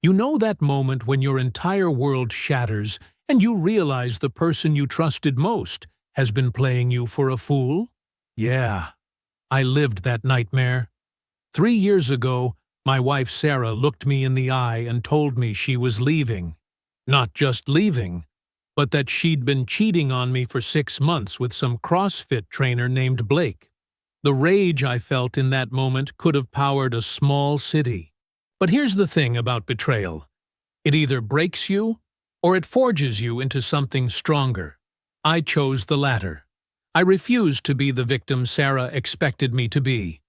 You know that moment when your entire world shatters and you realize the person you trusted most has been playing you for a fool? Yeah, I lived that nightmare. 3 years ago, my wife Sarah looked me in the eye and told me she was leaving. Not just leaving, but that she'd been cheating on me for 6 months with some CrossFit trainer named Blake. The rage I felt in that moment could have powered a small city. But here's the thing about betrayal. It either breaks you, or it forges you into something stronger. I chose the latter. I refused to be the victim Sarah expected me to be.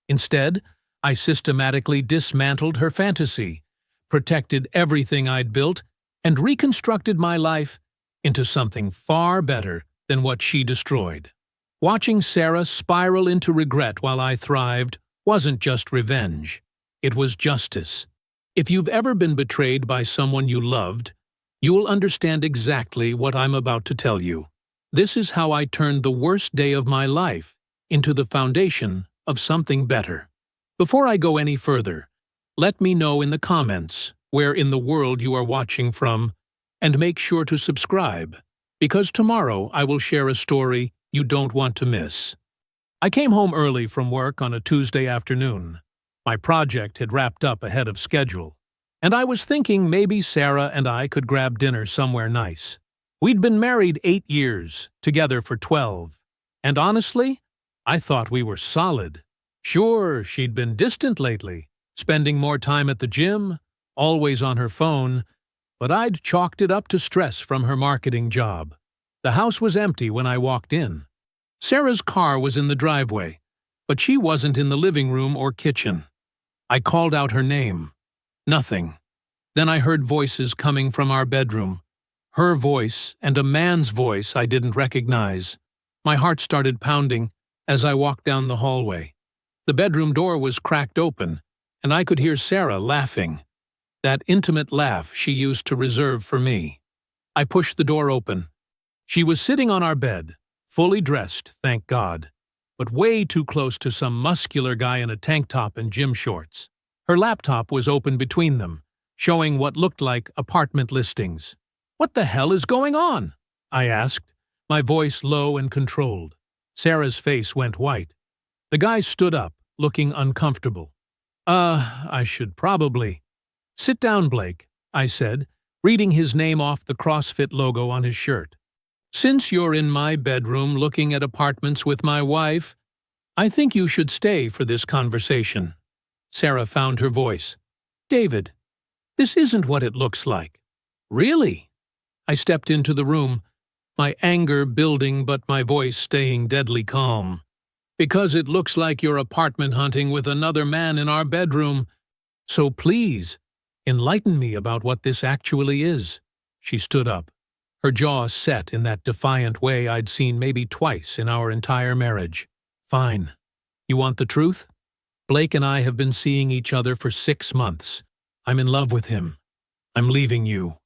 Instead, I systematically dismantled her fantasy, protected everything I'd built, and reconstructed my life into something far better than what she destroyed. Watching Sarah spiral into regret while I thrived wasn't just revenge. It was justice. If you've ever been betrayed by someone you loved, you'll understand exactly what I'm about to tell you. This is how I turned the worst day of my life into the foundation of something better. Before I go any further, let me know in the comments where in the world you are watching from, and make sure to subscribe, because tomorrow I will share a story you don't want to miss. I came home early from work on a Tuesday afternoon. My project had wrapped up ahead of schedule, and I was thinking maybe Sarah and I could grab dinner somewhere nice. We'd been married 8 years, together for 12, and honestly, I thought we were solid. Sure, she'd been distant lately, spending more time at the gym, always on her phone, but I'd chalked it up to stress from her marketing job. The house was empty when I walked in. Sarah's car was in the driveway, but she wasn't in the living room or kitchen. I called out her name. Nothing. Then I heard voices coming from our bedroom. Her voice and a man's voice I didn't recognize. My heart started pounding as I walked down the hallway. The bedroom door was cracked open, and I could hear Sarah laughing. That intimate laugh she used to reserve for me. I pushed the door open. She was sitting on our bed, fully dressed, thank God, but way too close to some muscular guy in a tank top and gym shorts. Her laptop was open between them, showing what looked like apartment listings. "What the hell is going on?" I asked, my voice low and controlled. Sarah's face went white. The guy stood up, looking uncomfortable. I should probably—" "Sit down, Blake," I said, reading his name off the CrossFit logo on his shirt. "Since you're in my bedroom looking at apartments with my wife, I think you should stay for this conversation." Sarah found her voice. "David, this isn't what it looks like." "Really?" I stepped into the room, my anger building but my voice staying deadly calm. "Because it looks like you're apartment hunting with another man in our bedroom. So please, enlighten me about what this actually is." She stood up, her jaw set in that defiant way I'd seen maybe twice in our entire marriage. "Fine. You want the truth? Blake and I have been seeing each other for 6 months. I'm in love with him. I'm leaving you."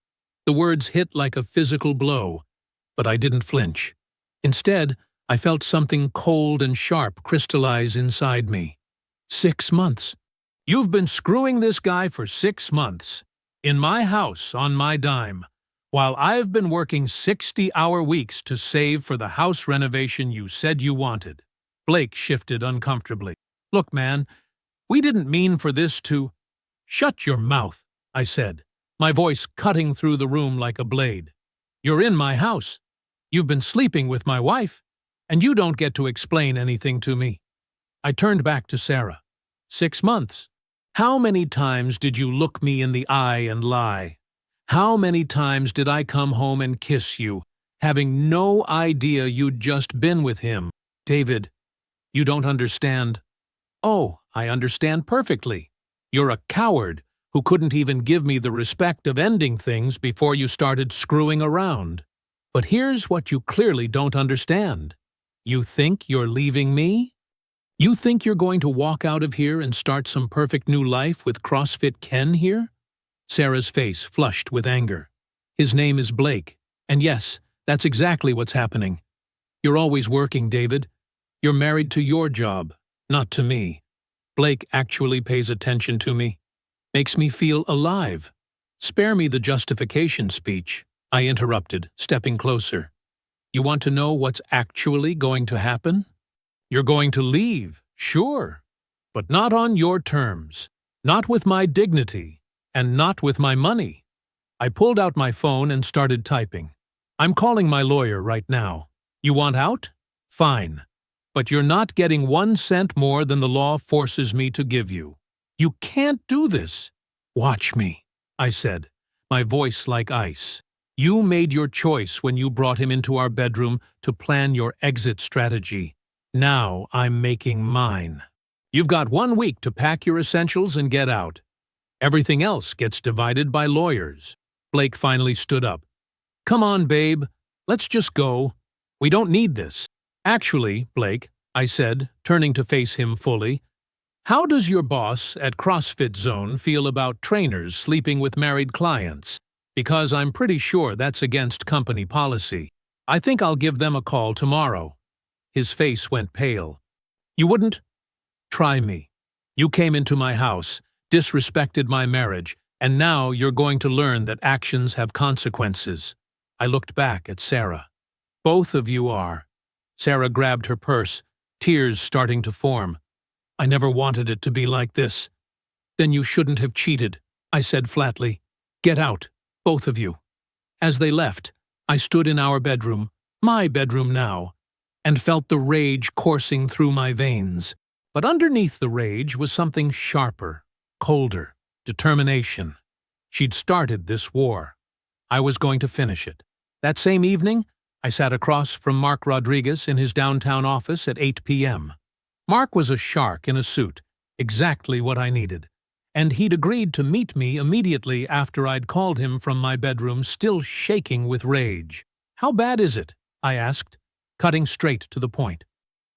The words hit like a physical blow, but I didn't flinch. Instead, I felt something cold and sharp crystallize inside me. 6 months. You've been screwing this guy for 6 months, in my house on my dime, while I've been working 60-hour weeks to save for the house renovation you said you wanted. Blake shifted uncomfortably. "Look, man, we didn't mean for this to—" "Shut your mouth," I said, my voice cutting through the room like a blade. "You're in my house. You've been sleeping with my wife, and you don't get to explain anything to me." I turned back to Sarah. 6 months. How many times did you look me in the eye and lie? How many times did I come home and kiss you, having no idea you'd just been with him? David, you don't understand. Oh, I understand perfectly. You're a coward who couldn't even give me the respect of ending things before you started screwing around. But here's what you clearly don't understand. You think you're leaving me? You think you're going to walk out of here and start some perfect new life with CrossFit Ken here? Sarah's face flushed with anger. His name is Blake, and yes, that's exactly what's happening. You're always working, David. You're married to your job, not to me. Blake actually pays attention to me. Makes me feel alive. Spare me the justification speech, I interrupted, stepping closer. You want to know what's actually going to happen? You're going to leave, sure, but not on your terms, not with my dignity, and not with my money. I pulled out my phone and started typing. I'm calling my lawyer right now. You want out? Fine. But you're not getting 1 cent more than the law forces me to give you. You can't do this. Watch me, I said, my voice like ice. You made your choice when you brought him into our bedroom to plan your exit strategy. Now I'm making mine. You've got 1 week to pack your essentials and get out. Everything else gets divided by lawyers. Blake finally stood up. Come on, babe. Let's just go. We don't need this. Actually, Blake, I said, turning to face him fully, how does your boss at CrossFit Zone feel about trainers sleeping with married clients? Because I'm pretty sure that's against company policy. I think I'll give them a call tomorrow. His face went pale. You wouldn't? Try me. You came into my house, disrespected my marriage, and now you're going to learn that actions have consequences. I looked back at Sarah. Both of you are. Sarah grabbed her purse, tears starting to form. I never wanted it to be like this. Then you shouldn't have cheated, I said flatly. Get out, both of you. As they left, I stood in our bedroom, my bedroom now, and felt the rage coursing through my veins. But underneath the rage was something sharper, colder, determination. She'd started this war. I was going to finish it. That same evening, I sat across from Mark Rodriguez in his downtown office at 8 p.m. Mark was a shark in a suit, exactly what I needed, and he'd agreed to meet me immediately after I'd called him from my bedroom, still shaking with rage. How bad is it? I asked, cutting straight to the point.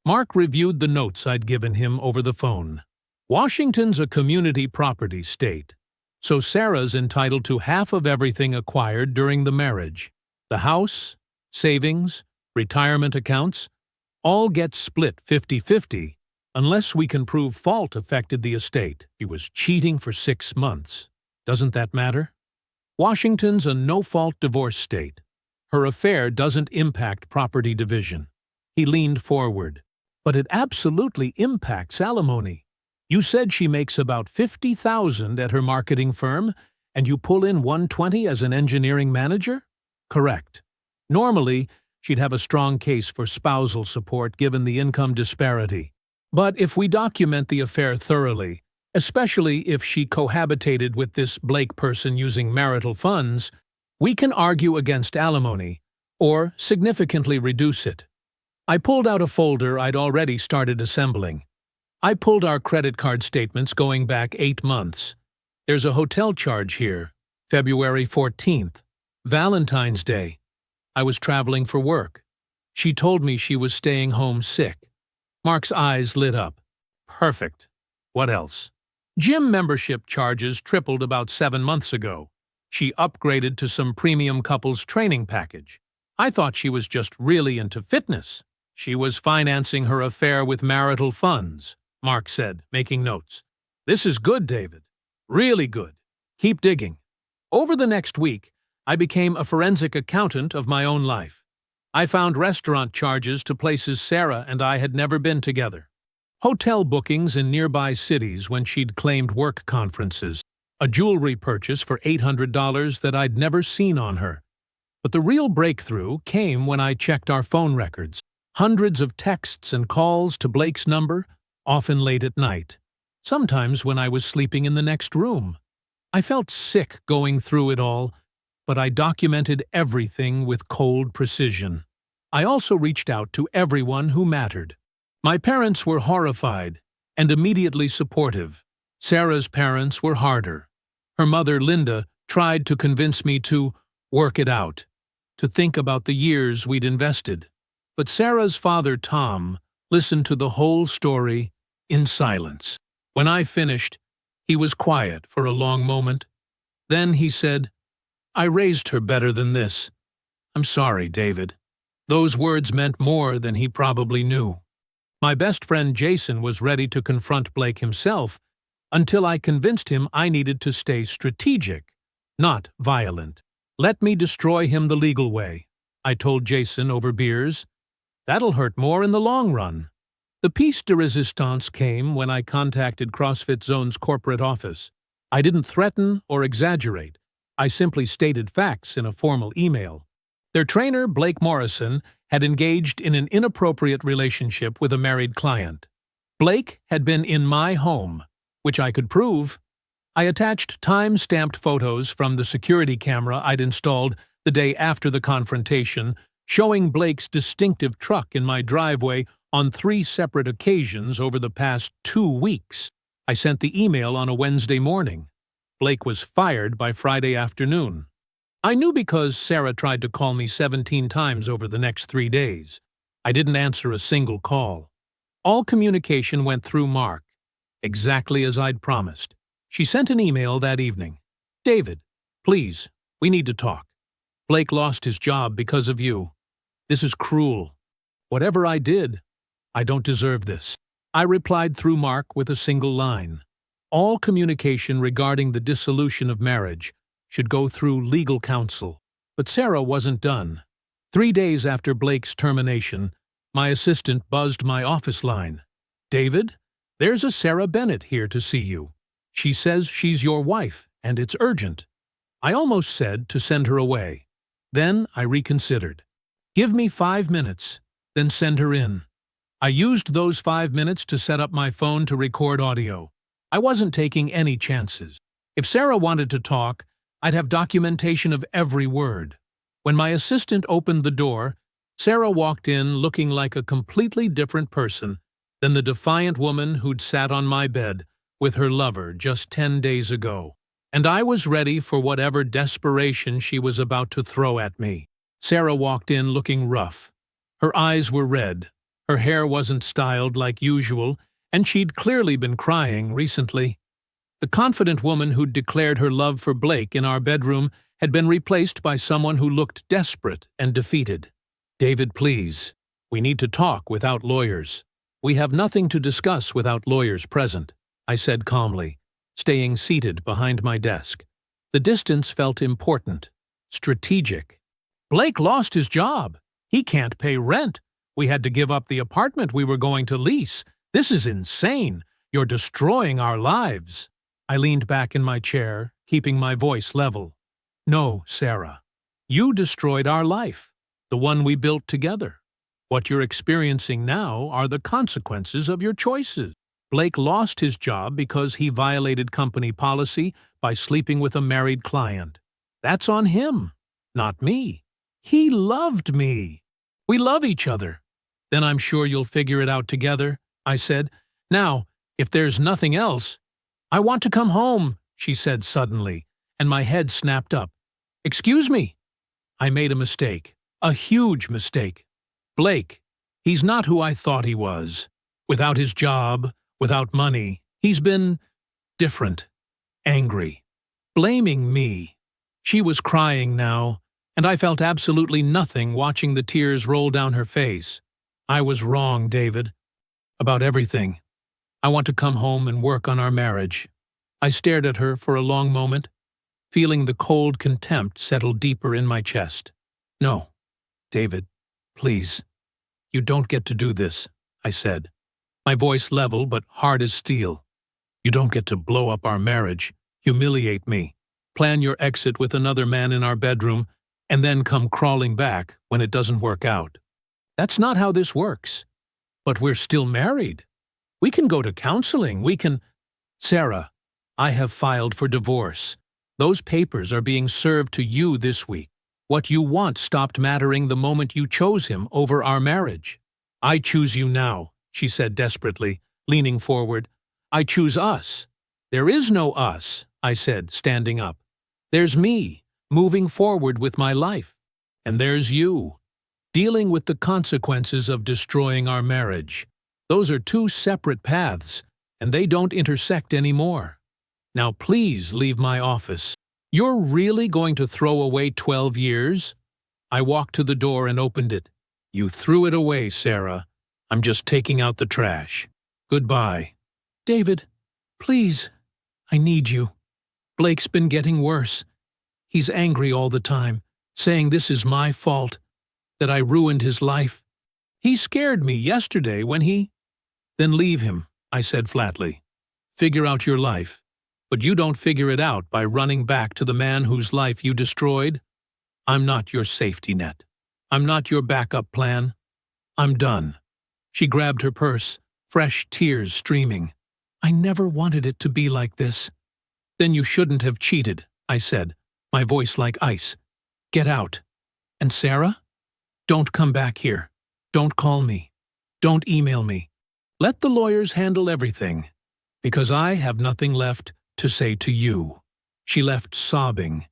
Mark reviewed the notes I'd given him over the phone. Washington's a community property state, so Sarah's entitled to half of everything acquired during the marriage. The house, savings, retirement accounts, all get split 50-50 unless we can prove fault affected the estate. He was cheating for 6 months. Doesn't that matter? Washington's a no-fault divorce state. Her affair doesn't impact property division. He leaned forward. But it absolutely impacts alimony. You said she makes about $50,000 at her marketing firm, and you pull in $120 as an engineering manager? Correct. Normally, she'd have a strong case for spousal support given the income disparity. But if we document the affair thoroughly, especially if she cohabitated with this Blake person using marital funds, we can argue against alimony, or significantly reduce it. I pulled out a folder I'd already started assembling. I pulled our credit card statements going back 8 months. There's a hotel charge here, February 14th, Valentine's Day. I was traveling for work. She told me she was staying home sick. Mark's eyes lit up. Perfect. What else? Gym membership charges tripled about 7 months ago. She upgraded to some premium couples training package. I thought she was just really into fitness. She was financing her affair with marital funds, Mark said, making notes. This is good, David. Really good. Keep digging. Over the next week, I became a forensic accountant of my own life. I found restaurant charges to places Sarah and I had never been together. Hotel bookings in nearby cities when she'd claimed work conferences. A jewelry purchase for $800 that I'd never seen on her. But the real breakthrough came when I checked our phone records. Hundreds of texts and calls to Blake's number, often late at night. Sometimes when I was sleeping in the next room. I felt sick going through it all, but I documented everything with cold precision. I also reached out to everyone who mattered. My parents were horrified and immediately supportive. Sarah's parents were harder. Her mother, Linda, tried to convince me to work it out, to think about the years we'd invested. But Sarah's father, Tom, listened to the whole story in silence. When I finished, he was quiet for a long moment. Then he said, I raised her better than this. I'm sorry, David. Those words meant more than he probably knew. My best friend Jason was ready to confront Blake himself until I convinced him I needed to stay strategic, not violent. Let me destroy him the legal way, I told Jason over beers. That'll hurt more in the long run. The piece de resistance came when I contacted CrossFit Zone's corporate office. I didn't threaten or exaggerate. I simply stated facts in a formal email. Their trainer, Blake Morrison, had engaged in an inappropriate relationship with a married client. Blake had been in my home, which I could prove. I attached time-stamped photos from the security camera I'd installed the day after the confrontation, showing Blake's distinctive truck in my driveway on 3 separate occasions over the past 2 weeks. I sent the email on a Wednesday morning. Blake was fired by Friday afternoon. I knew because Sarah tried to call me 17 times over the next 3 days. I didn't answer a single call. All communication went through Mark, exactly as I'd promised. She sent an email that evening. David, please, we need to talk. Blake lost his job because of you. This is cruel. Whatever I did, I don't deserve this. I replied through Mark with a single line. All communication regarding the dissolution of marriage should go through legal counsel. But Sarah wasn't done. 3 days after Blake's termination, my assistant buzzed my office line. David, there's a Sarah Bennett here to see you. She says she's your wife, and it's urgent. I almost said to send her away. Then I reconsidered. Give me 5 minutes, then send her in. I used those 5 minutes to set up my phone to record audio. I wasn't taking any chances. If Sarah wanted to talk, I'd have documentation of every word. When my assistant opened the door, Sarah walked in looking like a completely different person than the defiant woman who'd sat on my bed with her lover just 10 days ago. And I was ready for whatever desperation she was about to throw at me. Sarah walked in looking rough. Her eyes were red, her hair wasn't styled like usual, and she'd clearly been crying recently. The confident woman who'd declared her love for Blake in our bedroom had been replaced by someone who looked desperate and defeated. David, please. We need to talk without lawyers. We have nothing to discuss without lawyers present, I said calmly, staying seated behind my desk. The distance felt important, strategic. Blake lost his job. He can't pay rent. We had to give up the apartment we were going to lease. This is insane. You're destroying our lives. I leaned back in my chair, keeping my voice level. No, Sarah. You destroyed our life, the one we built together. What you're experiencing now are the consequences of your choices. Blake lost his job because he violated company policy by sleeping with a married client. That's on him, not me. He loved me. We love each other. Then I'm sure you'll figure it out together, I said. Now, if there's nothing else, I want to come home, she said suddenly, and my head snapped up. Excuse me. I made a mistake, a huge mistake. Blake, he's not who I thought he was. Without his job, without money, he's been different, angry, blaming me. She was crying now, and I felt absolutely nothing watching the tears roll down her face. I was wrong, David. About everything. I want to come home and work on our marriage. I stared at her for a long moment, feeling the cold contempt settle deeper in my chest. No, David, please. You don't get to do this, I said, my voice level but hard as steel. You don't get to blow up our marriage, humiliate me, plan your exit with another man in our bedroom, and then come crawling back when it doesn't work out. That's not how this works. But we're still married. We can go to counseling, we can… Sarah, I have filed for divorce. Those papers are being served to you this week. What you want stopped mattering the moment you chose him over our marriage. I choose you now, she said desperately, leaning forward. I choose us. There is no us, I said, standing up. There's me, moving forward with my life. And there's you, dealing with the consequences of destroying our marriage. Those are 2 separate paths, and they don't intersect anymore. Now please leave my office. You're really going to throw away 12 years? I walked to the door and opened it. You threw it away, Sarah. I'm just taking out the trash. Goodbye. David, please, I need you. Blake's been getting worse. He's angry all the time, saying this is my fault, that I ruined his life. He scared me yesterday when he— Then leave him, I said flatly. Figure out your life. But you don't figure it out by running back to the man whose life you destroyed. I'm not your safety net. I'm not your backup plan. I'm done. She grabbed her purse, fresh tears streaming. I never wanted it to be like this. Then you shouldn't have cheated, I said, my voice like ice. Get out. And Sarah? Don't come back here. Don't call me. Don't email me. Let the lawyers handle everything, because I have nothing left to say to you. She left sobbing,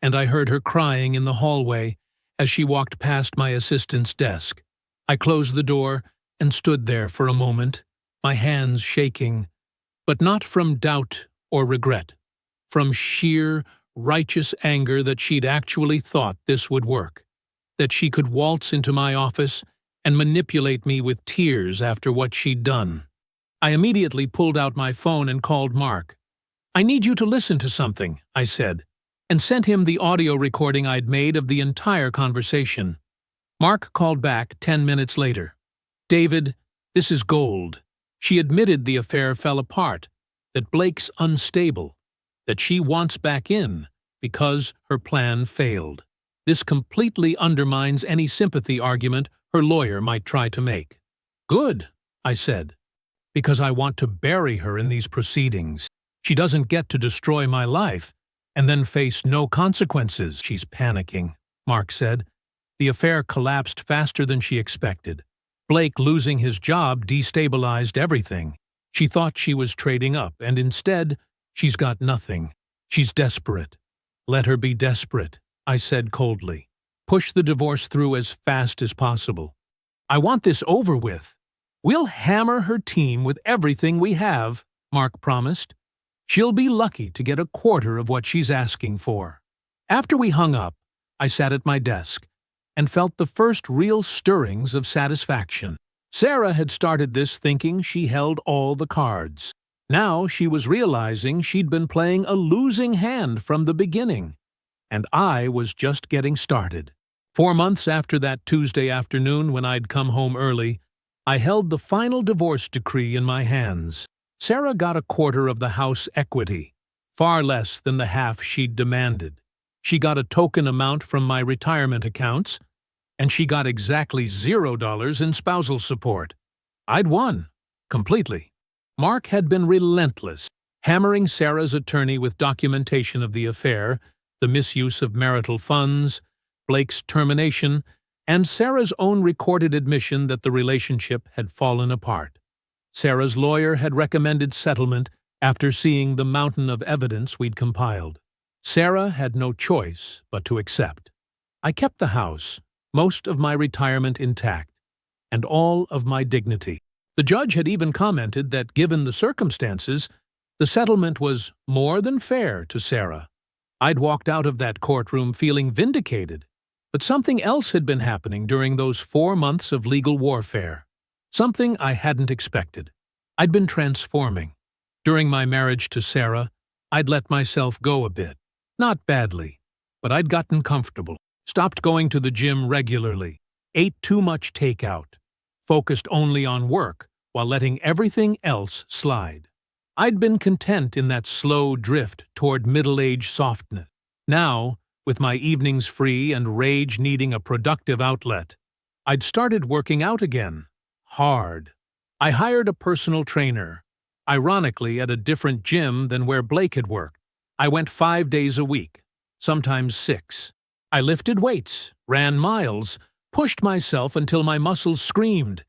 and I heard her crying in the hallway as she walked past my assistant's desk. I closed the door and stood there for a moment, my hands shaking, but not from doubt or regret, from sheer, righteous anger that she'd actually thought this would work, that she could waltz into my office and manipulate me with tears after what she'd done. I immediately pulled out my phone and called Mark. I need you to listen to something, I said, and sent him the audio recording I'd made of the entire conversation. Mark called back 10 minutes later. David, this is gold. She admitted the affair fell apart, that Blake's unstable, that she wants back in because her plan failed. This completely undermines any sympathy argument her lawyer might try to make. Good, I said, because I want to bury her in these proceedings. She doesn't get to destroy my life and then face no consequences. She's panicking, Mark said. The affair collapsed faster than she expected. Blake losing his job destabilized everything. She thought she was trading up, and instead, she's got nothing. She's desperate. Let her be desperate, I said coldly. Push the divorce through as fast as possible. I want this over with. We'll hammer her team with everything we have, Mark promised. She'll be lucky to get a quarter of what she's asking for. After we hung up, I sat at my desk and felt the first real stirrings of satisfaction. Sarah had started this thinking she held all the cards. Now she was realizing she'd been playing a losing hand from the beginning, and I was just getting started. 4 months after that Tuesday afternoon when I'd come home early, I held the final divorce decree in my hands. Sarah got a quarter of the house equity, far less than the half she'd demanded. She got a token amount from my retirement accounts, and she got exactly $0 in spousal support. I'd won, completely. Mark had been relentless, hammering Sarah's attorney with documentation of the affair, the misuse of marital funds, Blake's termination, and Sarah's own recorded admission that the relationship had fallen apart. Sarah's lawyer had recommended settlement after seeing the mountain of evidence we'd compiled. Sarah had no choice but to accept. I kept the house, most of my retirement intact, and all of my dignity. The judge had even commented that, given the circumstances, the settlement was more than fair to Sarah. I'd walked out of that courtroom feeling vindicated, but something else had been happening during those 4 months of legal warfare. Something I hadn't expected. I'd been transforming. During my marriage to Sarah, I'd let myself go a bit. Not badly, but I'd gotten comfortable. Stopped going to the gym regularly, ate too much takeout, focused only on work while letting everything else slide. I'd been content in that slow drift toward middle-age softness. Now, with my evenings free and rage needing a productive outlet, I'd started working out again. Hard. I hired a personal trainer, ironically at a different gym than where Blake had worked. I went 5 days a week, sometimes 6. I lifted weights, ran miles, pushed myself until my muscles screamed.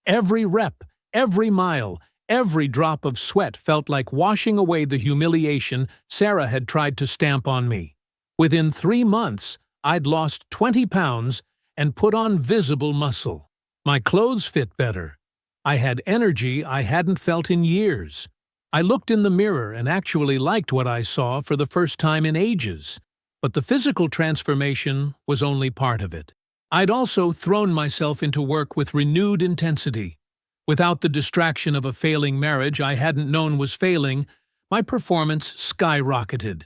Every rep, every mile, every drop of sweat felt like washing away the humiliation Sarah had tried to stamp on me. Within 3 months, I'd lost 20 pounds and put on visible muscle. My clothes fit better. I had energy I hadn't felt in years. I looked in the mirror and actually liked what I saw for the first time in ages. But the physical transformation was only part of it. I'd also thrown myself into work with renewed intensity. Without the distraction of a failing marriage I hadn't known was failing, my performance skyrocketed.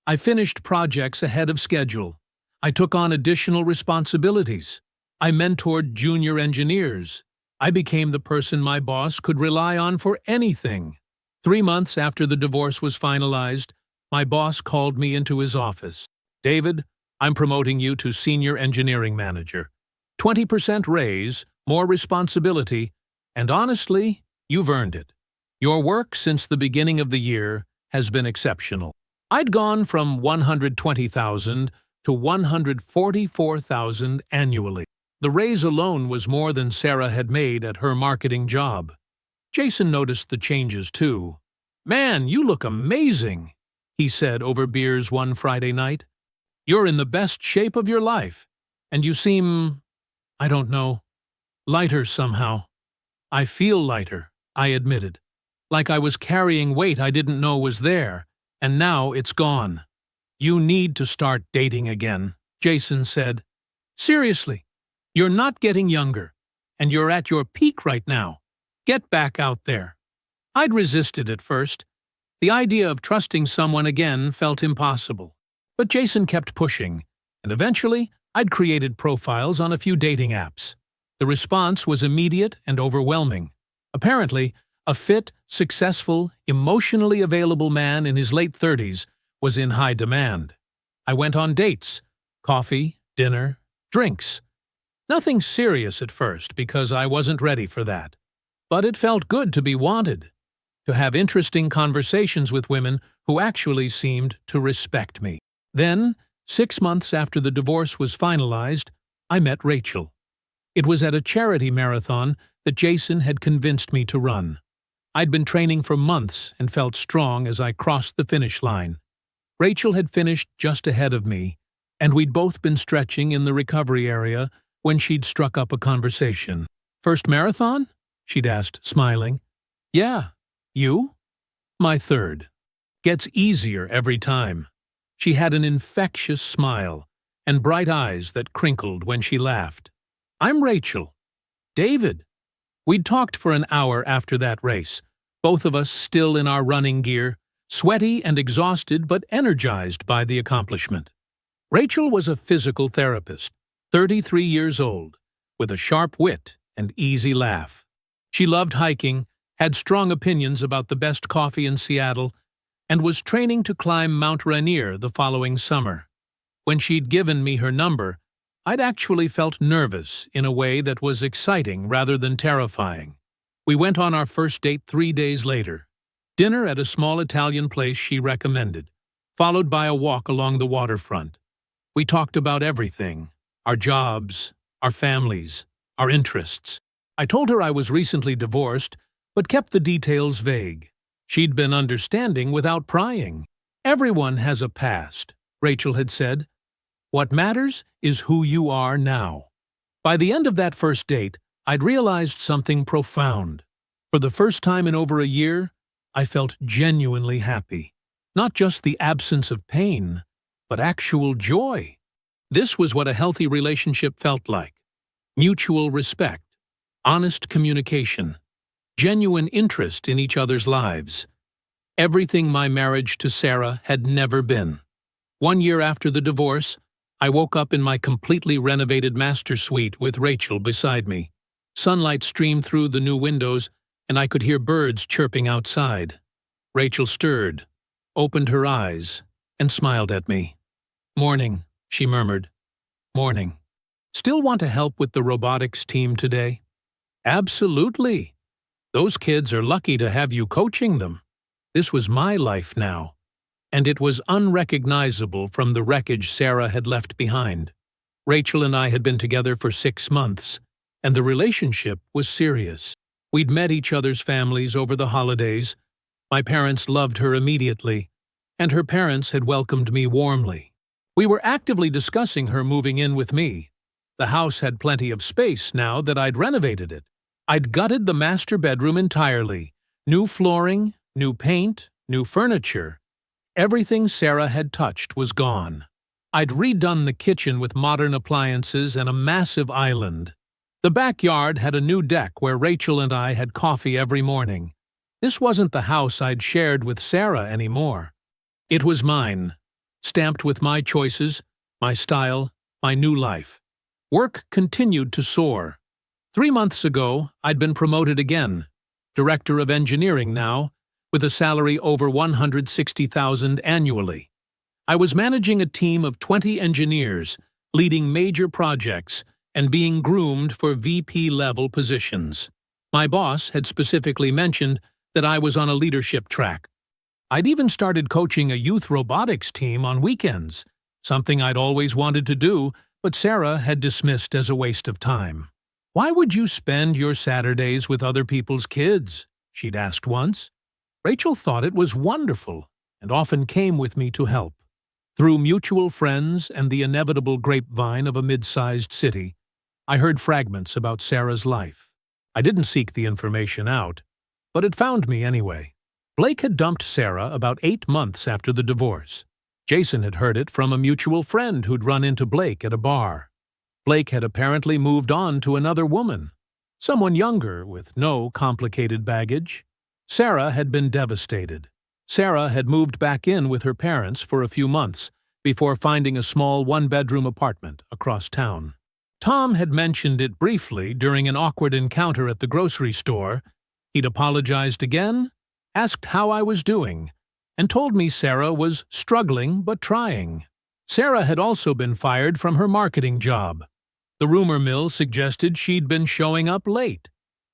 I finished projects ahead of schedule. I took on additional responsibilities. I mentored junior engineers. I became the person my boss could rely on for anything. 3 months after the divorce was finalized, my boss called me into his office. "David, I'm promoting you to senior engineering manager. 20% raise, more responsibility, and honestly, you've earned it. Your work since the beginning of the year has been exceptional." I'd gone from $120,000 to $144,000 annually. The raise alone was more than Sarah had made at her marketing job. Jason noticed the changes too. "Man, you look amazing," he said over beers one Friday night. "You're in the best shape of your life, and you seem, I don't know, lighter somehow." "I feel lighter," I admitted. "Like I was carrying weight I didn't know was there, and now it's gone." "You need to start dating again," Jason said. "Seriously, you're not getting younger, and you're at your peak right now. Get back out there." I'd resisted at first. The idea of trusting someone again felt impossible. But Jason kept pushing, and eventually I'd created profiles on a few dating apps. The response was immediate and overwhelming. Apparently, a fit, successful, emotionally available man in his late 30s was in high demand. I went on dates, coffee, dinner, drinks. Nothing serious at first because I wasn't ready for that. But it felt good to be wanted, to have interesting conversations with women who actually seemed to respect me. Then, 6 months after the divorce was finalized, I met Rachel. It was at a charity marathon that Jason had convinced me to run. I'd been training for months and felt strong as I crossed the finish line. Rachel had finished just ahead of me, and we'd both been stretching in the recovery area when she'd struck up a conversation. "First marathon?" she'd asked, smiling. "Yeah. You?" "My third. Gets easier every time." She had an infectious smile and bright eyes that crinkled when she laughed. "I'm Rachel." "David." We'd talked for an hour after that race, both of us still in our running gear, sweaty and exhausted but energized by the accomplishment. Rachel was a physical therapist, 33 years old, with a sharp wit and easy laugh. She loved hiking, had strong opinions about the best coffee in Seattle, and was training to climb Mount Rainier the following summer. When she'd given me her number, I'd actually felt nervous in a way that was exciting rather than terrifying. We went on our first date 3 days later. Dinner at a small Italian place she recommended, followed by a walk along the waterfront. We talked about everything: our jobs, our families, our interests. I told her I was recently divorced, but kept the details vague. She'd been understanding without prying. "Everyone has a past," Rachel had said. "What matters is who you are now." By the end of that first date, I'd realized something profound. For the first time in over a year, I felt genuinely happy. Not just the absence of pain, but actual joy. This was what a healthy relationship felt like. Mutual respect, honest communication, genuine interest in each other's lives. Everything my marriage to Sarah had never been. 1 year after the divorce, I woke up in my completely renovated master suite with Rachel beside me. Sunlight streamed through the new windows, and I could hear birds chirping outside. Rachel stirred, opened her eyes, and smiled at me. "Morning," she murmured. "Morning. Still want to help with the robotics team today?" "Absolutely. Those kids are lucky to have you coaching them." This was my life now, and it was unrecognizable from the wreckage Sarah had left behind. Rachel and I had been together for 6 months, and the relationship was serious. We'd met each other's families over the holidays. My parents loved her immediately, and her parents had welcomed me warmly. We were actively discussing her moving in with me. The house had plenty of space now that I'd renovated it. I'd gutted the master bedroom entirely. New flooring, new paint, new furniture. Everything Sarah had touched was gone. I'd redone the kitchen with modern appliances and a massive island. The backyard had a new deck where Rachel and I had coffee every morning. This wasn't the house I'd shared with Sarah anymore. It was mine. stamped with my choices, my style, my new life. Work continued to soar. 3 months ago, I'd been promoted again, director of engineering now, with a salary over $160,000 annually. I was managing a team of 20 engineers, leading major projects, and being groomed for VP-level positions. My boss had specifically mentioned that I was on a leadership track. I'd even started coaching a youth robotics team on weekends, something I'd always wanted to do, but Sarah had dismissed as a waste of time. "Why would you spend your Saturdays with other people's kids?" she'd asked once. Rachel thought it was wonderful and often came with me to help. Through mutual friends and the inevitable grapevine of a mid-sized city, I heard fragments about Sarah's life. I didn't seek the information out, but it found me anyway. Blake had dumped Sarah about 8 months after the divorce. Jason had heard it from a mutual friend who'd run into Blake at a bar. Blake had apparently moved on to another woman, someone younger with no complicated baggage. Sarah had been devastated. Sarah had moved back in with her parents for a few months before finding a small one-bedroom apartment across town. Tom had mentioned it briefly during an awkward encounter at the grocery store. He'd apologized again, asked how I was doing, and told me Sarah was struggling but trying. Sarah had also been fired from her marketing job. The rumor mill suggested she'd been showing up late,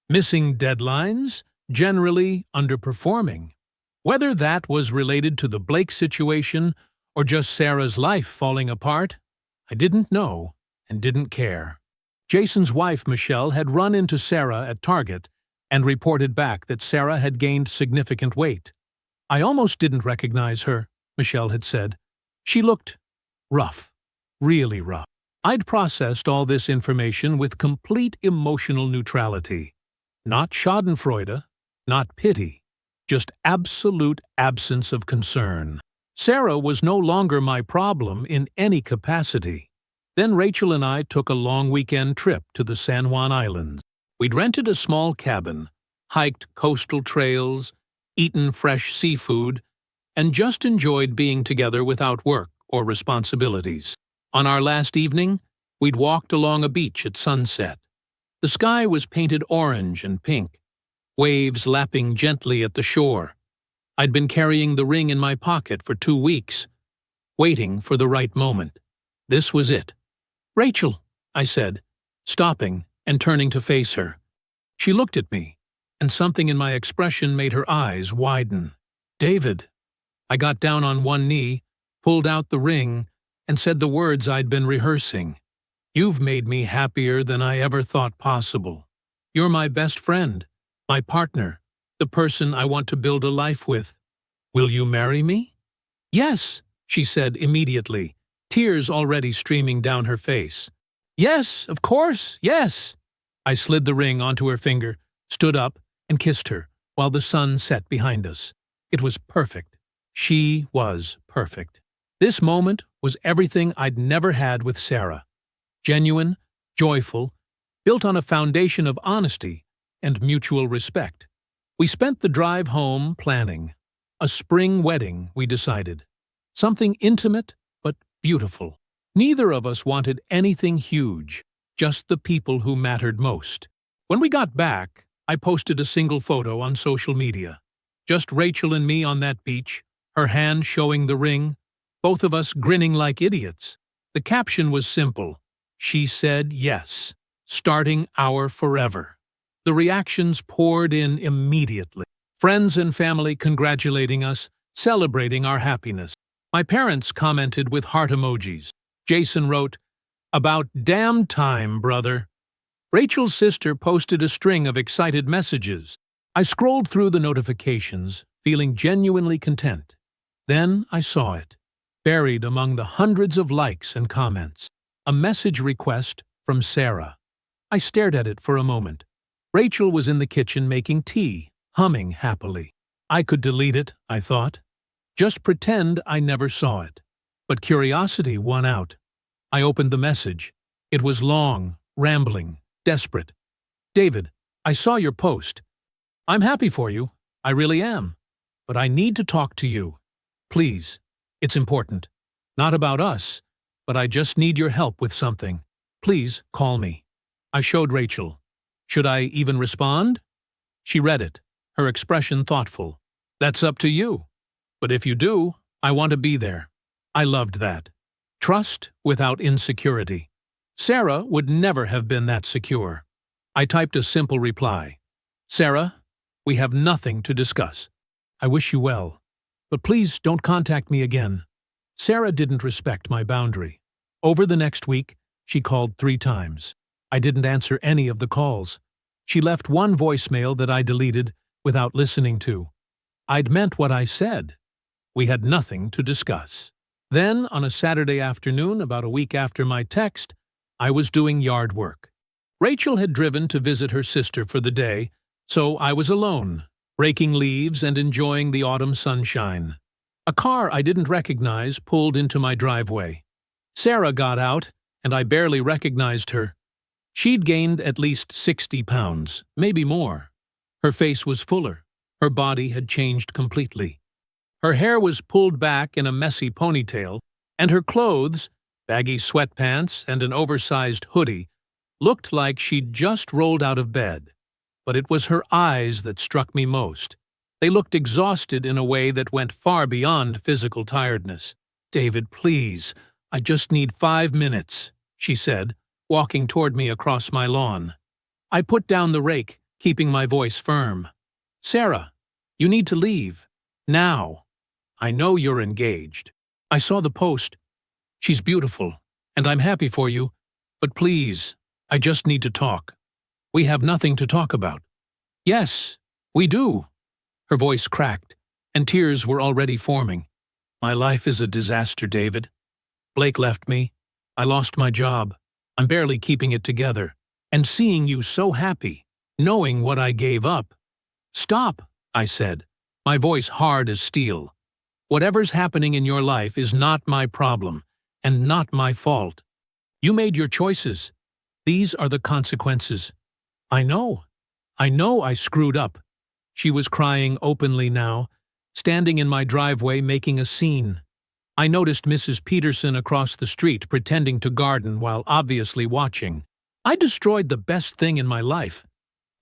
missing deadlines, generally underperforming. Whether that was related to the Blake situation or just Sarah's life falling apart, I didn't know and didn't care. Jason's wife, Michelle, had run into Sarah at Target and reported back that Sarah had gained significant weight. "I almost didn't recognize her," Michelle had said. "She looked rough, really rough." I'd processed all this information with complete emotional neutrality. Not schadenfreude, not pity, just absolute absence of concern. Sarah was no longer my problem in any capacity. Then Rachel and I took a long weekend trip to the San Juan Islands. We'd rented a small cabin, hiked coastal trails, eaten fresh seafood, and just enjoyed being together without work or responsibilities. On our last evening, we'd walked along a beach at sunset. The sky was painted orange and pink, waves lapping gently at the shore. I'd been carrying the ring in my pocket for 2 weeks, waiting for the right moment. This was it. "Rachel," I said, stopping and turning to face her. She looked at me, and something in my expression made her eyes widen. "David." I got down on one knee, pulled out the ring, and said the words I'd been rehearsing. "You've made me happier than I ever thought possible. You're my best friend, my partner, the person I want to build a life with. Will you marry me?" "Yes," she said immediately, tears already streaming down her face. "Yes, of course, yes." I slid the ring onto her finger, stood up, and kissed her, while the sun set behind us. It was perfect. She was perfect. This moment was everything I'd never had with Sarah. Genuine, joyful, built on a foundation of honesty and mutual respect. We spent the drive home planning. A spring wedding, we decided. Something intimate but beautiful. Neither of us wanted anything huge, just the people who mattered most. When we got back, I posted a single photo on social media. Just Rachel and me on that beach, her hand showing the ring, both of us grinning like idiots. The caption was simple. "She said yes, starting our forever." The reactions poured in immediately. Friends and family congratulating us, celebrating our happiness. My parents commented with heart emojis. Jason wrote, "About damn time, brother." Rachel's sister posted a string of excited messages. I scrolled through the notifications, feeling genuinely content. Then I saw it, buried among the hundreds of likes and comments. A message request from Sarah. I stared at it for a moment. Rachel was in the kitchen making tea, humming happily. I could delete it, I thought. Just pretend I never saw it. But curiosity won out. I opened the message. It was long, rambling, desperate. "David, I saw your post. I'm happy for you. I really am. But I need to talk to you. Please. It's important. Not about us, but I just need your help with something. Please call me. I showed Rachel. Should I even respond? She read it, her expression thoughtful. That's up to you. But if you do, I want to be there. I loved that. Trust without insecurity. Sarah would never have been that secure. I typed a simple reply. Sarah, we have nothing to discuss. I wish you well. But please don't contact me again. Sarah didn't respect my boundary. Over the next week, she called 3 times. I didn't answer any of the calls. She left one voicemail that I deleted without listening to. I'd meant what I said. We had nothing to discuss. Then, on a Saturday afternoon, about a week after my text, I was doing yard work. Rachel had driven to visit her sister for the day, so I was alone, raking leaves and enjoying the autumn sunshine. A car I didn't recognize pulled into my driveway. Sarah got out, and I barely recognized her. She'd gained at least 60 pounds, maybe more. Her face was fuller. Her body had changed completely. Her hair was pulled back in a messy ponytail, and her clothes, baggy sweatpants and an oversized hoodie, looked like she'd just rolled out of bed. But it was her eyes that struck me most. They looked exhausted in a way that went far beyond physical tiredness. "David, please, I just need 5 minutes," she said, walking toward me across my lawn. I put down the rake, keeping my voice firm. "Sarah, you need to leave. Now. I know you're engaged. I saw the post. She's beautiful, and I'm happy for you. But please, I just need to talk. We have nothing to talk about." "Yes, we do." Her voice cracked, and tears were already forming. "My life is a disaster, David. Blake left me. I lost my job. I'm barely keeping it together. And seeing you so happy, knowing what I gave up." "Stop," I said, my voice hard as steel. "Whatever's happening in your life is not my problem, and not my fault. You made your choices. These are the consequences. I know I screwed up." She was crying openly now, standing in my driveway making a scene. I noticed Mrs. Peterson across the street pretending to garden while obviously watching. I destroyed the best thing in my life.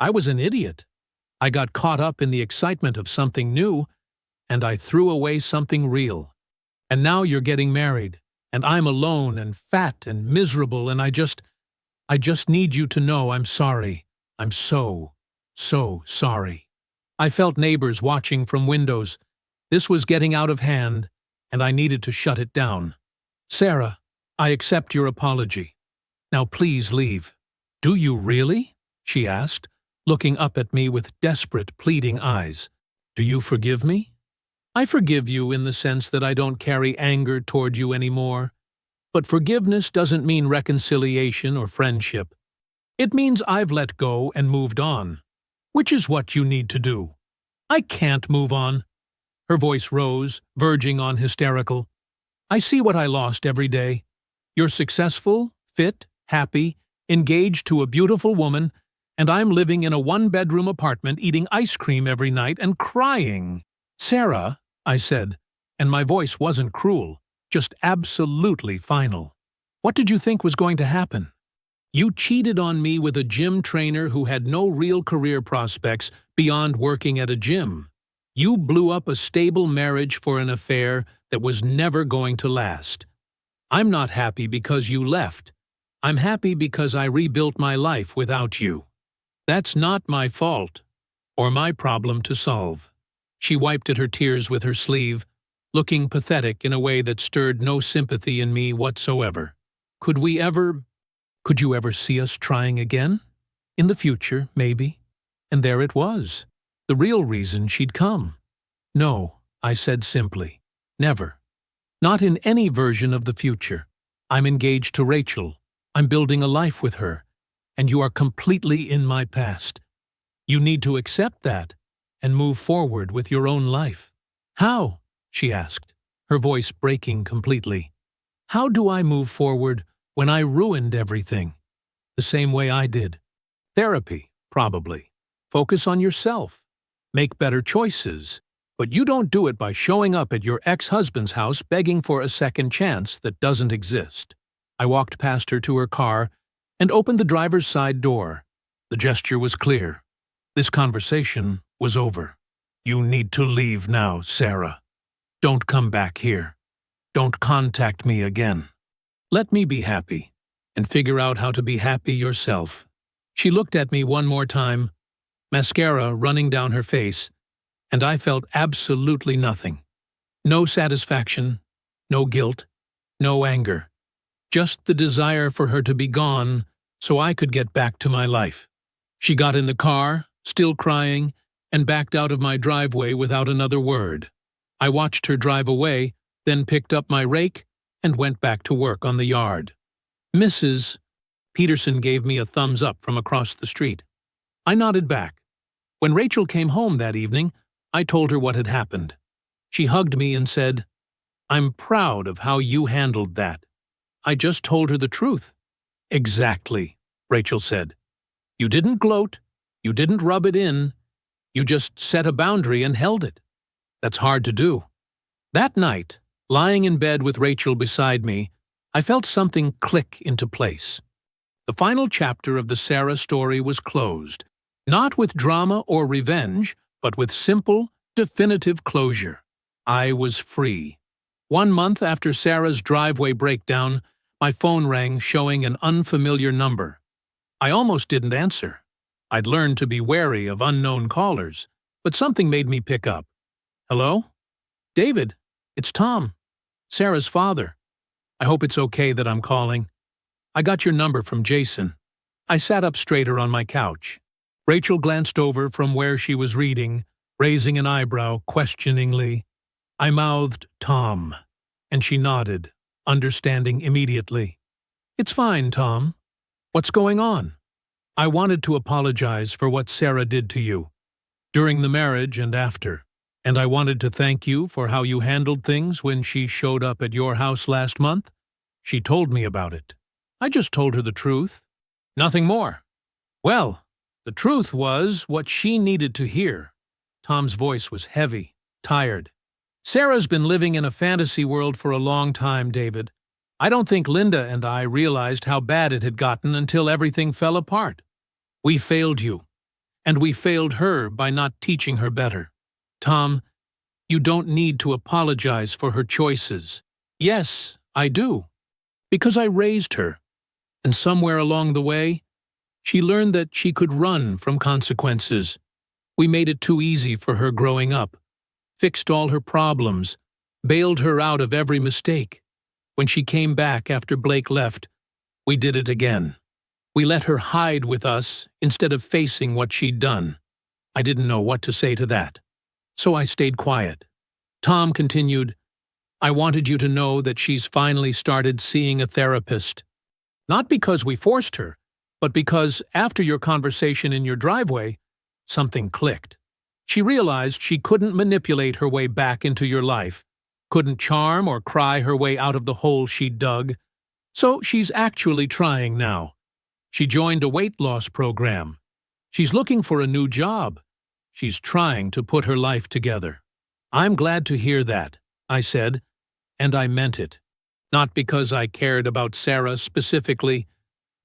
I was an idiot. I got caught up in the excitement of something new, and I threw away something real. And now you're getting married, and I'm alone and fat and miserable, and I just need you to know I'm sorry. I'm so sorry. I felt neighbors watching from windows. This was getting out of hand, and I needed to shut it down. "Sarah, I accept your apology. Now please leave." "Do you really?" she asked, looking up at me with desperate, pleading eyes. "Do you forgive me?" "I forgive you in the sense that I don't carry anger toward you anymore. But forgiveness doesn't mean reconciliation or friendship. It means I've let go and moved on, which is what you need to do." "I can't move on." Her voice rose, verging on hysterical. "I see what I lost every day. You're successful, fit, happy, engaged to a beautiful woman, and I'm living in a 1-bedroom apartment eating ice cream every night and crying." "Sarah," I said, and my voice wasn't cruel, just absolutely final. "What did you think was going to happen? You cheated on me with a gym trainer who had no real career prospects beyond working at a gym. You blew up a stable marriage for an affair that was never going to last. I'm not happy because you left. I'm happy because I rebuilt my life without you. That's not my fault, or my problem to solve." She wiped at her tears with her sleeve, looking pathetic in a way that stirred no sympathy in me whatsoever. Could you ever see us trying again? In the future, maybe. And there it was, the real reason she'd come. "No," I said simply. "Never. Not in any version of the future. I'm engaged to Rachel. I'm building a life with her. And you are completely in my past. You need to accept that and move forward with your own life." "How?" she asked, her voice breaking completely. "How do I move forward when I ruined everything? The same way I did. Therapy, probably. Focus on yourself. Make better choices. But you don't do it by showing up at your ex-husband's house begging for a second chance that doesn't exist. I walked past her to her car and opened the driver's side door. The gesture was clear. This conversation was over. You need to leave now, Sarah. Don't come back here. Don't contact me again. Let me be happy, and figure out how to be happy yourself. She looked at me one more time, mascara running down her face, and I felt absolutely nothing. No satisfaction, no guilt, no anger. Just the desire for her to be gone so I could get back to my life. She got in the car, still crying, and backed out of my driveway without another word. I watched her drive away, then picked up my rake and went back to work on the yard. Mrs. Peterson gave me a thumbs up from across the street. I nodded back. When Rachel came home that evening, I told her what had happened. She hugged me and said, "I'm proud of how you handled that." I just told her the truth. "Exactly," Rachel said. "You didn't gloat, you didn't rub it in, you just set a boundary and held it. That's hard to do." That night, lying in bed with Rachel beside me, I felt something click into place. The final chapter of the Sarah story was closed, not with drama or revenge, but with simple, definitive closure. I was free. 1 month after Sarah's driveway breakdown, my phone rang showing an unfamiliar number. I almost didn't answer. I'd learned to be wary of unknown callers, but something made me pick up. "Hello? David, it's Tom, Sarah's father. I hope it's okay that I'm calling. I got your number from Jason." I sat up straighter on my couch. Rachel glanced over from where she was reading, raising an eyebrow questioningly. I mouthed, "Tom," and she nodded, understanding immediately. "It's fine, Tom. What's going on?" "I wanted to apologize for what Sarah did to you, during the marriage and after. And I wanted to thank you for how you handled things when she showed up at your house last month. She told me about it. I just told her the truth. Nothing more." "Well, the truth was what she needed to hear." Tom's voice was heavy, tired. "Sarah's been living in a fantasy world for a long time, David. I don't think Linda and I realized how bad it had gotten until everything fell apart. We failed you, and we failed her by not teaching her better. Tom, you don't need to apologize for her choices." "Yes, I do. Because I raised her, and somewhere along the way, she learned that she could run from consequences. We made it too easy for her growing up, fixed all her problems, bailed her out of every mistake. When she came back after Blake left, we did it again. We let her hide with us instead of facing what she'd done. I didn't know what to say to that, so I stayed quiet." Tom continued, "I wanted you to know that she's finally started seeing a therapist. Not because we forced her, but because after your conversation in your driveway, something clicked. She realized she couldn't manipulate her way back into your life, couldn't charm or cry her way out of the hole she'd dug. So she's actually trying now. She joined a weight loss program. She's looking for a new job. She's trying to put her life together." "I'm glad to hear that," I said, and I meant it. Not because I cared about Sarah specifically,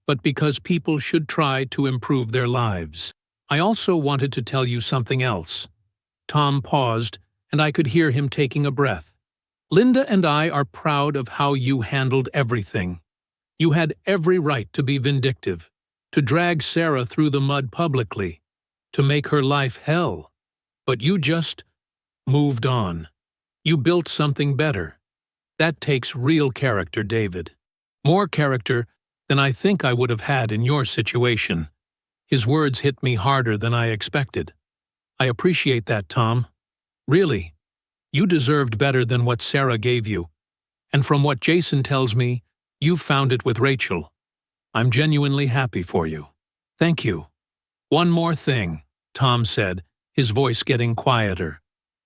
but because people should try to improve their lives. "I also wanted to tell you something else." Tom paused, and I could hear him taking a breath. "Linda and I are proud of how you handled everything. You had every right to be vindictive, to drag Sarah through the mud publicly, to make her life hell. But you just moved on. You built something better. That takes real character, David. More character than I think I would have had in your situation." His words hit me harder than I expected. "I appreciate that, Tom. Really. You deserved better than what Sarah gave you. And from what Jason tells me, you found it with Rachel. I'm genuinely happy for you. Thank you." "One more thing," Tom said, his voice getting quieter.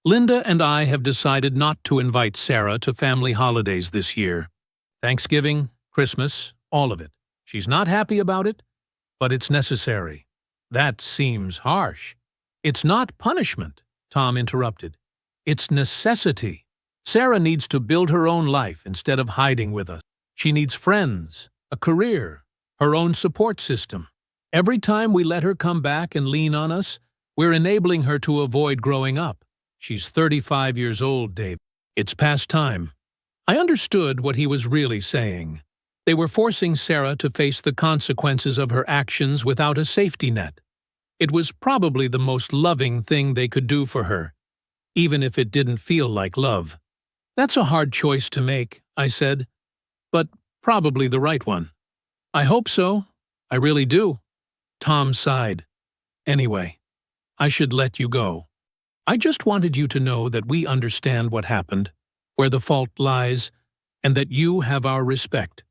"Linda and I have decided not to invite Sarah to family holidays this year. Thanksgiving, Christmas, all of it. She's not happy about it, but it's necessary." "That seems harsh." "It's not punishment," Tom interrupted. It's necessity. Sarah needs to build her own life instead of hiding with us. She needs friends, a career, her own support system. Every time we let her come back and lean on us, we're enabling her to avoid growing up. She's 35 years old, Dave. It's past time. I understood what he was really saying. They were forcing Sarah to face the consequences of her actions without a safety net. It was probably the most loving thing they could do for her, even if it didn't feel like love. That's a hard choice to make, I said, but probably the right one. I hope so. I really do. Tom sighed. Anyway, I should let you go. I just wanted you to know that we understand what happened, where the fault lies, and that you have our respect.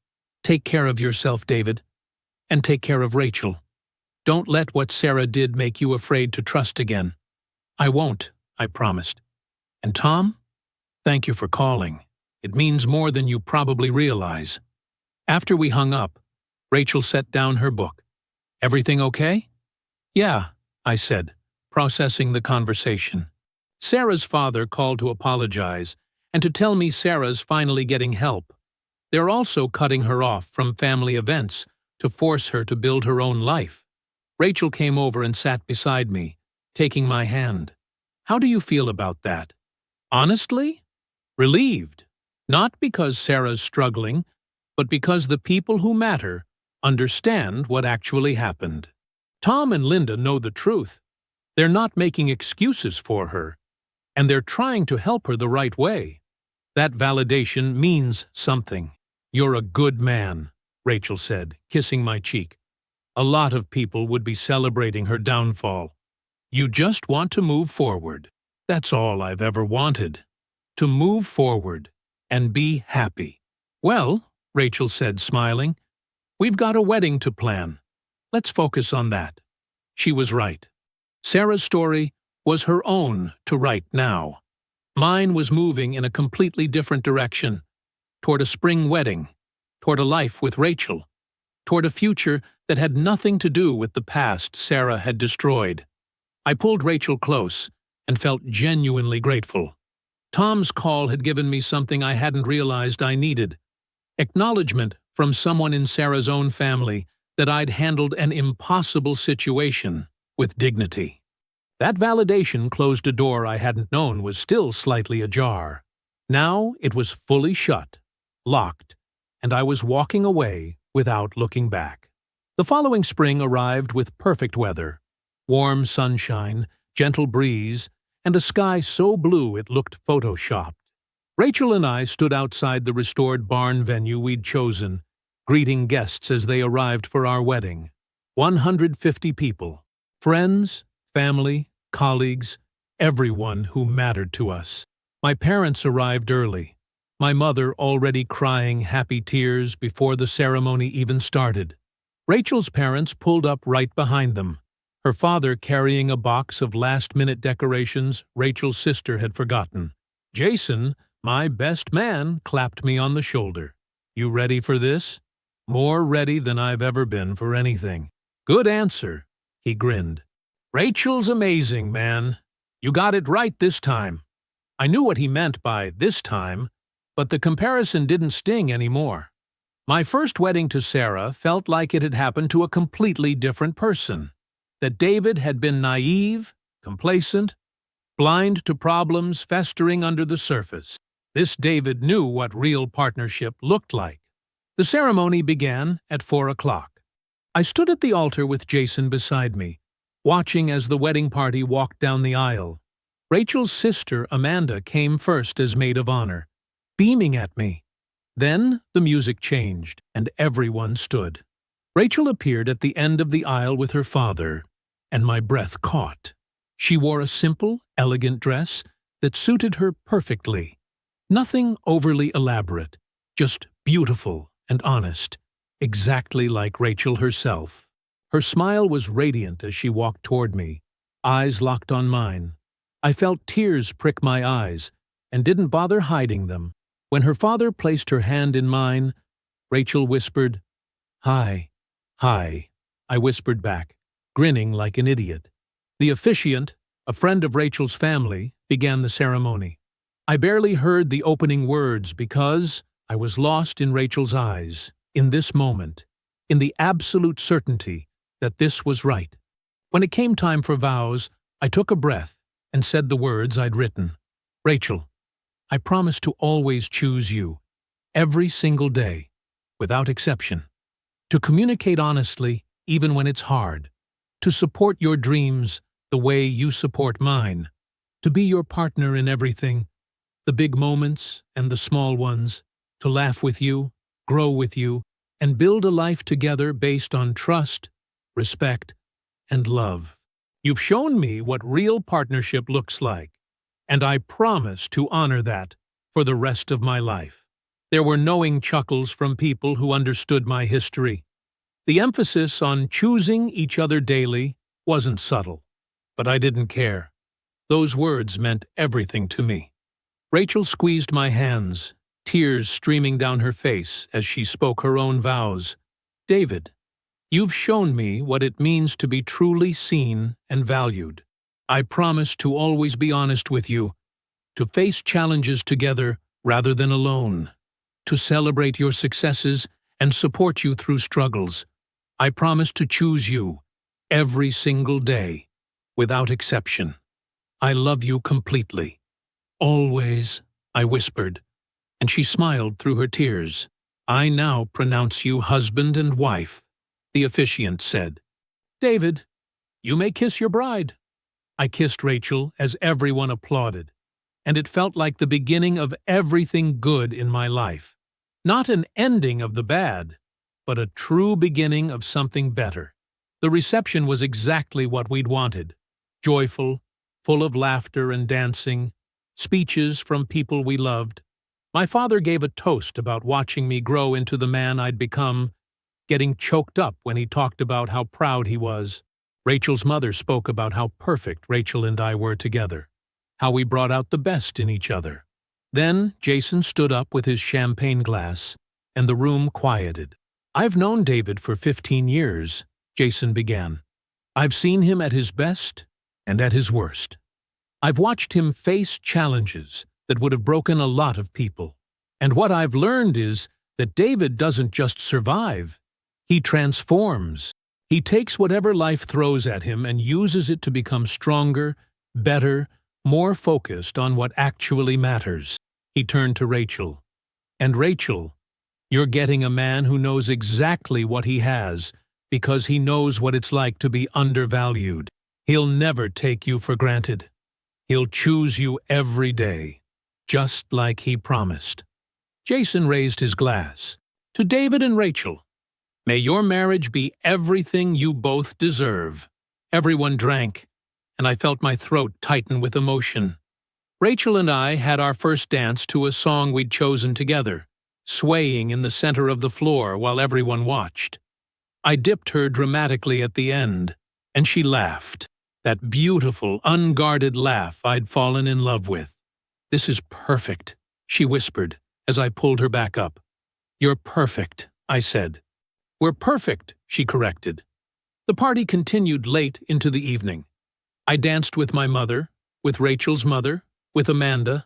Take care of yourself, David, and take care of Rachel. Don't let what Sarah did make you afraid to trust again. I won't, I promised. And Tom, thank you for calling. It means more than you probably realize. After we hung up, Rachel set down her book. Everything okay? Yeah, I said, processing the conversation. Sarah's father called to apologize and to tell me Sarah's finally getting help. They're also cutting her off from family events to force her to build her own life. Rachel came over and sat beside me, taking my hand. How do you feel about that? Honestly? Relieved. Not because Sarah's struggling, but because the people who matter understand what actually happened. Tom and Linda know the truth. They're not making excuses for her, and they're trying to help her the right way. That validation means something. You're a good man, Rachel said, kissing my cheek. A lot of people would be celebrating her downfall. You just want to move forward. That's all I've ever wanted. To move forward and be happy. Well, Rachel said, smiling, we've got a wedding to plan. Let's focus on that. She was right. Sarah's story was her own to write now. Mine was moving in a completely different direction, toward a spring wedding, toward a life with Rachel, toward a future that had nothing to do with the past Sarah had destroyed. I pulled Rachel close and felt genuinely grateful. Tom's call had given me something I hadn't realized I needed. Acknowledgement from someone in Sarah's own family that I'd handled an impossible situation with dignity. That validation closed a door I hadn't known was still slightly ajar. Now it was fully shut, locked, and I was walking away without looking back. The following spring arrived with perfect weather. Warm sunshine, gentle breeze, and a sky so blue it looked photoshopped. Rachel and I stood outside the restored barn venue we'd chosen, greeting guests as they arrived for our wedding. 150 people. Friends, family, colleagues, everyone who mattered to us. My parents arrived early, my mother already crying happy tears before the ceremony even started. Rachel's parents pulled up right behind them, her father carrying a box of last-minute decorations Rachel's sister had forgotten. Jason, my best man, clapped me on the shoulder. You ready for this? More ready than I've ever been for anything. Good answer, he grinned. Rachel's amazing, man. You got it right this time. I knew what he meant by this time, but the comparison didn't sting anymore. My first wedding to Sarah felt like it had happened to a completely different person. That David had been naive, complacent, blind to problems festering under the surface. This David knew what real partnership looked like. The ceremony began at 4 o'clock. I stood at the altar with Jason beside me, watching as the wedding party walked down the aisle. Rachel's sister, Amanda, came first as maid of honor, beaming at me. Then the music changed, and everyone stood. Rachel appeared at the end of the aisle with her father, and my breath caught. She wore a simple, elegant dress that suited her perfectly. Nothing overly elaborate, just beautiful and honest, exactly like Rachel herself. Her smile was radiant as she walked toward me, eyes locked on mine. I felt tears prick my eyes and didn't bother hiding them. When her father placed her hand in mine, Rachel whispered, "Hi, hi," I whispered back, grinning like an idiot. The officiant, a friend of Rachel's family, began the ceremony. I barely heard the opening words because I was lost in Rachel's eyes, in this moment, in the absolute certainty that this was right. When it came time for vows, I took a breath and said the words I'd written. Rachel, I promise to always choose you, every single day, without exception. To communicate honestly, even when it's hard. To support your dreams the way you support mine. To be your partner in everything, the big moments and the small ones. To laugh with you, grow with you, and build a life together based on trust, respect, and love. You've shown me what real partnership looks like, and I promise to honor that for the rest of my life. There were knowing chuckles from people who understood my history. The emphasis on choosing each other daily wasn't subtle, but I didn't care. Those words meant everything to me. Rachel squeezed my hands, tears streaming down her face as she spoke her own vows. David, you've shown me what it means to be truly seen and valued. I promise to always be honest with you, to face challenges together rather than alone, to celebrate your successes and support you through struggles. I promise to choose you every single day, without exception. I love you completely. Always, I whispered, and she smiled through her tears. I now pronounce you husband and wife, the officiant said. David, you may kiss your bride. I kissed Rachel as everyone applauded, and it felt like the beginning of everything good in my life. Not an ending of the bad, but a true beginning of something better. The reception was exactly what we'd wanted. Joyful, full of laughter and dancing, speeches from people we loved. My father gave a toast about watching me grow into the man I'd become, getting choked up when he talked about how proud he was. Rachel's mother spoke about how perfect Rachel and I were together, how we brought out the best in each other. Then Jason stood up with his champagne glass, and the room quieted. I've known David for 15 years, Jason began. I've seen him at his best and at his worst. I've watched him face challenges that would have broken a lot of people. And what I've learned is that David doesn't just survive, he transforms. He takes whatever life throws at him and uses it to become stronger, better, more focused on what actually matters. He turned to Rachel. And Rachel, you're getting a man who knows exactly what he has because he knows what it's like to be undervalued. He'll never take you for granted. He'll choose you every day, just like he promised. Jason raised his glass. To David and Rachel, may your marriage be everything you both deserve. Everyone drank, and I felt my throat tighten with emotion. Rachel and I had our first dance to a song we'd chosen together, swaying in the center of the floor while everyone watched. I dipped her dramatically at the end, and she laughed, that beautiful, unguarded laugh I'd fallen in love with. This is perfect, she whispered as I pulled her back up. You're perfect, I said. We're perfect, she corrected. The party continued late into the evening. I danced with my mother, with Rachel's mother, with Amanda.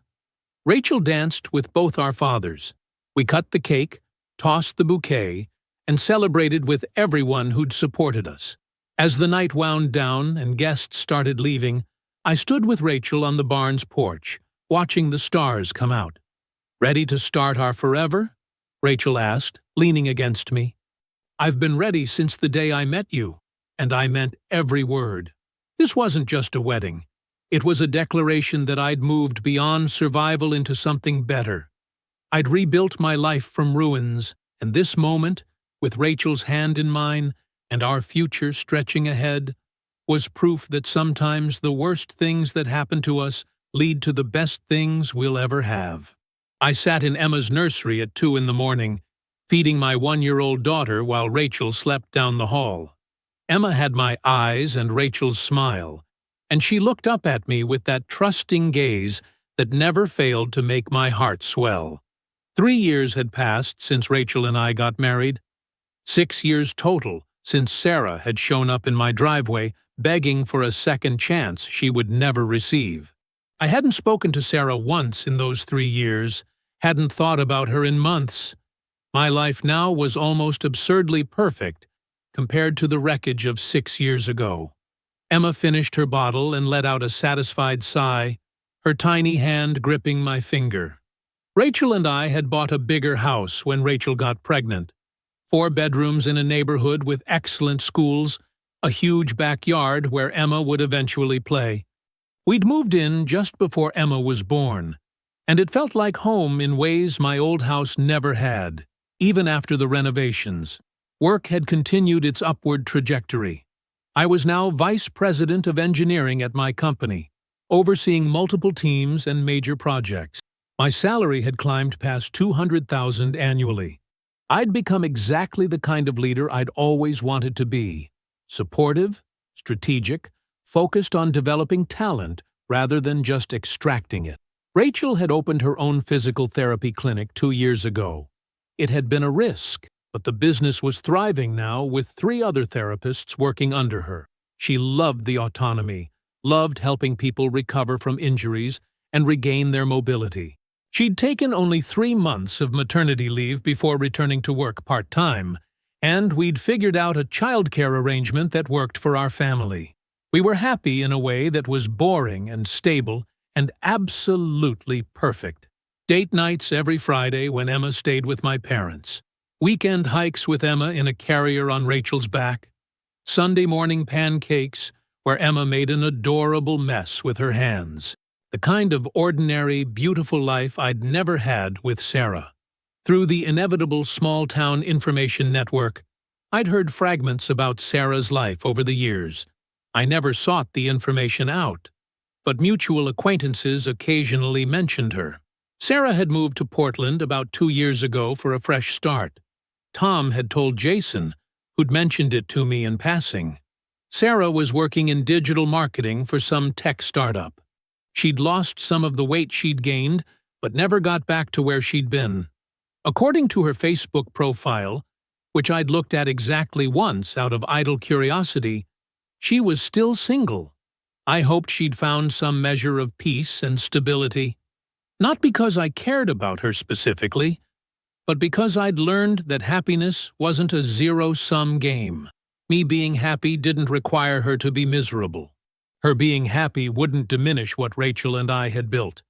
Rachel danced with both our fathers. We cut the cake, tossed the bouquet, and celebrated with everyone who'd supported us. As the night wound down and guests started leaving, I stood with Rachel on the barn's porch, watching the stars come out. Ready to start our forever? Rachel asked, leaning against me. I've been ready since the day I met you, and I meant every word. This wasn't just a wedding. It was a declaration that I'd moved beyond survival into something better. I'd rebuilt my life from ruins, and this moment, with Rachel's hand in mine, and our future stretching ahead, was proof that sometimes the worst things that happen to us lead to the best things we'll ever have. I sat in Emma's nursery at 2 a.m, feeding my 1-year-old daughter while Rachel slept down the hall. Emma had my eyes and Rachel's smile, and she looked up at me with that trusting gaze that never failed to make my heart swell. 3 years had passed since Rachel and I got married. 6 years total since Sarah had shown up in my driveway begging for a second chance she would never receive. I hadn't spoken to Sarah once in those 3 years, hadn't thought about her in months. My life now was almost absurdly perfect compared to the wreckage of 6 years ago. Emma finished her bottle and let out a satisfied sigh, her tiny hand gripping my finger. Rachel and I had bought a bigger house when Rachel got pregnant. 4 bedrooms in a neighborhood with excellent schools, a huge backyard where Emma would eventually play. We'd moved in just before Emma was born, and it felt like home in ways my old house never had, even after the renovations. Work had continued its upward trajectory. I was now vice president of engineering at my company, overseeing multiple teams and major projects. My salary had climbed past $200,000 annually. I'd become exactly the kind of leader I'd always wanted to be: supportive, strategic, focused on developing talent rather than just extracting it. Rachel had opened her own physical therapy clinic 2 years ago. It had been a risk, but the business was thriving now with 3 other therapists working under her. She loved the autonomy, loved helping people recover from injuries and regain their mobility. She'd taken only 3 months of maternity leave before returning to work part-time, and we'd figured out a childcare arrangement that worked for our family. We were happy in a way that was boring and stable and absolutely perfect. Date nights every Friday when Emma stayed with my parents. Weekend hikes with Emma in a carrier on Rachel's back. Sunday morning pancakes where Emma made an adorable mess with her hands. The kind of ordinary, beautiful life I'd never had with Sarah. Through the inevitable small-town information network, I'd heard fragments about Sarah's life over the years. I never sought the information out, but mutual acquaintances occasionally mentioned her. Sarah had moved to Portland about 2 years ago for a fresh start. Tom had told Jason, who'd mentioned it to me in passing. Sarah was working in digital marketing for some tech startup. She'd lost some of the weight she'd gained, but never got back to where she'd been. According to her Facebook profile, which I'd looked at exactly once out of idle curiosity, she was still single. I hoped she'd found some measure of peace and stability. Not because I cared about her specifically, but because I'd learned that happiness wasn't a zero-sum game. Me being happy didn't require her to be miserable. Her being happy wouldn't diminish what Rachel and I had built.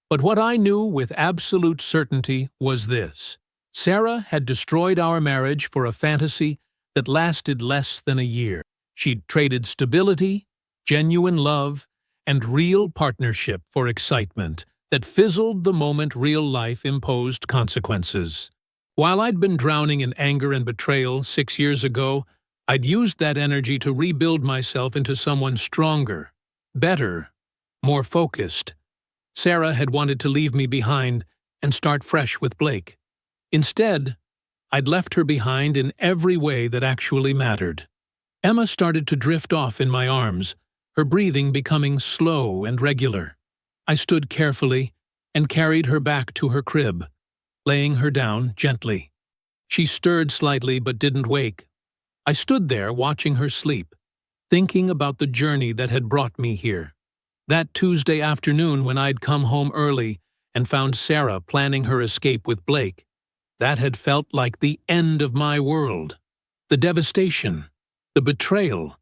But what I knew with absolute certainty was this: Sarah had destroyed our marriage for a fantasy that lasted less than a year. She'd traded stability, genuine love, and real partnership for excitement that fizzled the moment real life imposed consequences. While I'd been drowning in anger and betrayal 6 years ago, I'd used that energy to rebuild myself into someone stronger, better, more focused. Sarah had wanted to leave me behind and start fresh with Blake. Instead, I'd left her behind in every way that actually mattered. Emma started to drift off in my arms, her breathing becoming slow and regular. I stood carefully and carried her back to her crib, laying her down gently. She stirred slightly but didn't wake. I stood there watching her sleep, thinking about the journey that had brought me here. That Tuesday afternoon when I'd come home early and found Sarah planning her escape with Blake, that had felt like the end of my world. The devastation, the betrayal,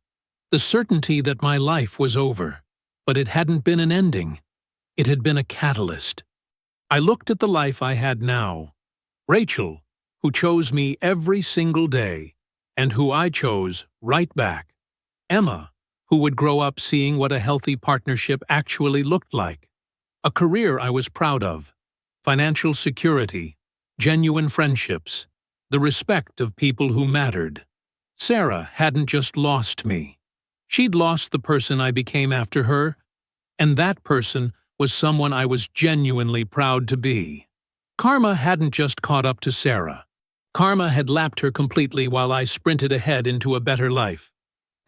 the certainty that my life was over. But it hadn't been an ending. It had been a catalyst. I looked at the life I had now. Rachel, who chose me every single day, and who I chose right back. Emma, who would grow up seeing what a healthy partnership actually looked like. A career I was proud of. Financial security. Genuine friendships. The respect of people who mattered. Sarah hadn't just lost me. She'd lost the person I became after her, and that person was someone I was genuinely proud to be. Karma hadn't just caught up to Sarah. Karma had lapped her completely while I sprinted ahead into a better life.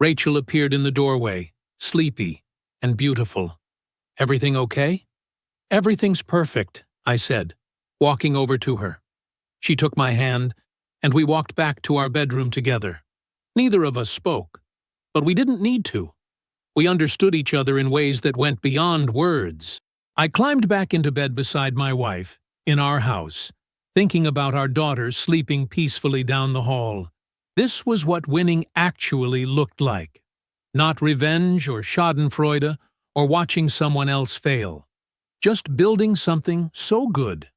Rachel appeared in the doorway, sleepy and beautiful. "Everything okay?" "Everything's perfect," I said, walking over to her. She took my hand, and we walked back to our bedroom together. Neither of us spoke, but we didn't need to. We understood each other in ways that went beyond words. I climbed back into bed beside my wife, in our house, thinking about our daughter sleeping peacefully down the hall. This was what winning actually looked like. Not revenge or schadenfreude or watching someone else fail. Just building something so good,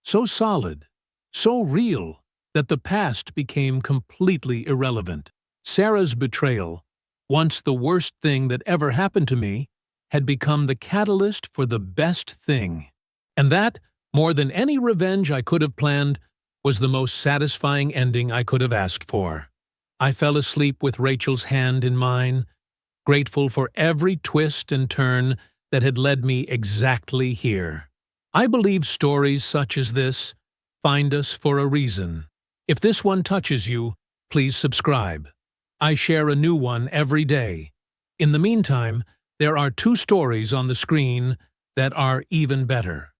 so solid, so real, that the past became completely irrelevant. Sarah's betrayal, once the worst thing that ever happened to me, had become the catalyst for the best thing. And that, more than any revenge I could have planned, was the most satisfying ending I could have asked for. I fell asleep with Rachel's hand in mine, grateful for every twist and turn that had led me exactly here. I believe stories such as this find us for a reason. If this one touches you, please subscribe. I share a new one every day. In the meantime, there are 2 stories on the screen that are even better.